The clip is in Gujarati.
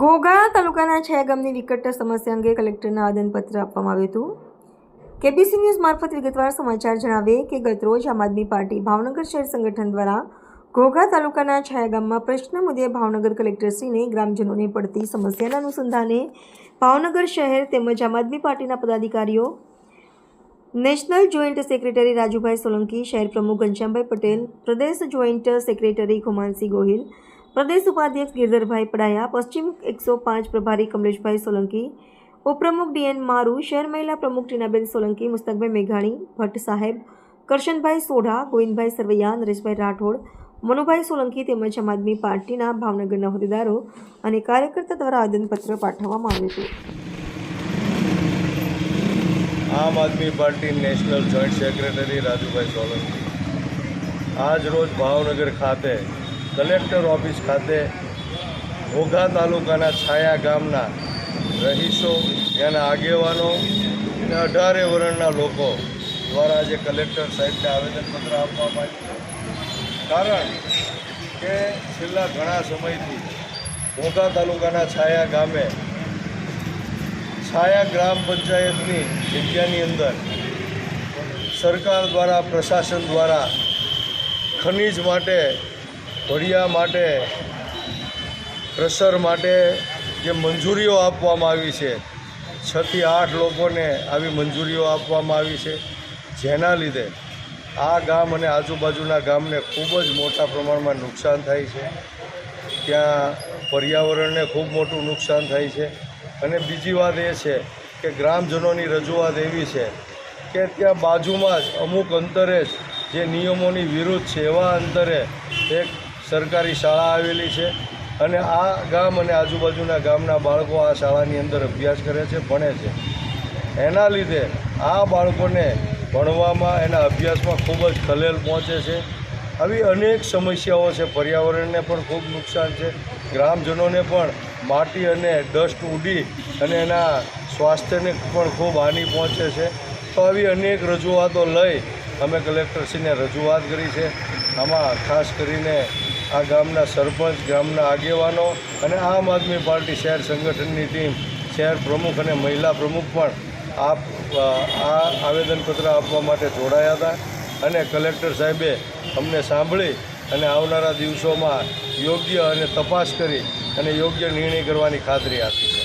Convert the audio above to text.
ઘોઘા તાલુકાના 6 ગામની વિકટ સમસ્યા અંગે કલેક્ટરને આવેદનપત્ર આપવામાં આવ્યું હતું। કેબીસી ન્યૂઝ મારફત વિગતવાર સમાચાર જણાવે કે ગતરોજ આમ આદમી પાર્ટી ભાવનગર શહેર સંગઠન દ્વારા ઘોઘા તાલુકાના 6 ગામમાં પ્રશ્ન મુદ્દે ભાવનગર કલેક્ટરશ્રીને ગ્રામજનોને પડતી સમસ્યાના અનુસંધાને ભાવનગર શહેર તેમજ આમ આદમી પાર્ટીના પદાધિકારીઓ, national joint secretary Rajubhai Solanki, શહેર પ્રમુખ ઘનશ્યામભાઈ પટેલ, પ્રદેશ જોઈન્ટ સેક્રેટરી ખુમાનસિંહ ગોહિલ, प्रदेश उपाध्यक्ष गिरधरभाई पड़ाया, पश्चिम 105 प्रभारी कमलेशभाई सोलंकी, उपप्रमुख डीएन मारू, शहर महिला प्रमुख टीनाबेन सोलंकी, मुस्तकभाई मेघाणी, भट्ट साहेब, करशनभाई सोढ़ा, गोविंदभाई सरवैया, नरेशभाई राठौड़, मनुभाई सोलंकी તેમજ આમ આદમી પાર્ટીના ભાવનગરના હોદ્દેદારો અને કાર્યકર્તા દ્વારા આવેદનપત્ર પાઠવવામાં આવ્યું હતું। Aam Aadmi party national joint secretary Rajubhai Solanki આજ રોજ ભાવનગર ખાતે કલેક્ટર ઓફિસ ખાતે ઘોઘા તાલુકાના છાયા ગામના રહીશો, ત્યાંના આગેવાનો અને 18 વર્ણના લોકો દ્વારા આજે કલેક્ટર સાહેબને આવેદનપત્ર આપવામાં આવ્યું। કારણ કે છેલ્લા ઘણા સમયથી ઘોઘા તાલુકાના છાયા ગામે છાયા ગ્રામ પંચાયતની જગ્યાની અંદર સરકાર દ્વારા, પ્રશાસન દ્વારા ખનીજ માટે, ભળિયા માટે, ક્રશર માટે જે મંજૂરીઓ આપવામાં આવી છે, 6 થી 8 લોકોને આવી મંજૂરીઓ આપવામાં આવી છે, જેના લીધે આ ગામ અને આજુબાજુના ગામને ખૂબ જ મોટા પ્રમાણમાં નુકસાન થાય છે। ત્યાં પર્યાવરણને ખૂબ મોટું નુકસાન થાય છે। અને બીજી વાત એ છે કે ગ્રામજનોની રજૂઆત એવી છે કે ત્યાં બાજુમાં જ અમુક અંતરે જ જે નિયમોની વિરુદ્ધ છે એવા અંતરે એક સરકારી શાળા આવેલી છે અને આ ગામ અને આજુબાજુના ગામના બાળકો આ શાળાની અંદર અભ્યાસ કરે છે, ભણે છે। એના લીધે આ બાળકોને ભણવામાં, એના અભ્યાસમાં ખૂબ જ ખલેલ પહોંચે છે। આવી અનેક સમસ્યાઓ છે, પર્યાવરણને પણ ખૂબ નુકસાન છે, ગ્રામજનોને પણ માટી અને ડસ્ટ ઉડી અને એના સ્વાસ્થ્યને પણ ખૂબ હાનિ પહોંચે છે। તો આવી અનેક રજૂઆતો લઈ અમે કલેક્ટરશ્રીને રજૂઆત કરી છે। આમાં ખાસ કરીને આ ગામના સરપંચ, ગામના આગેવાનો અને આમ આદમી પાર્ટી શહેર સંગઠનની ટીમ, શહેર પ્રમુખ અને મહિલા પ્રમુખ પણ આ આવેદનપત્ર આપવા માટે જોડાયા હતા અને કલેક્ટર સાહેબે અમને સાંભળી અને આવનારા દિવસોમાં યોગ્ય અને તપાસ કરી અને યોગ્ય નિર્ણય કરવાની ખાતરી આપી છે।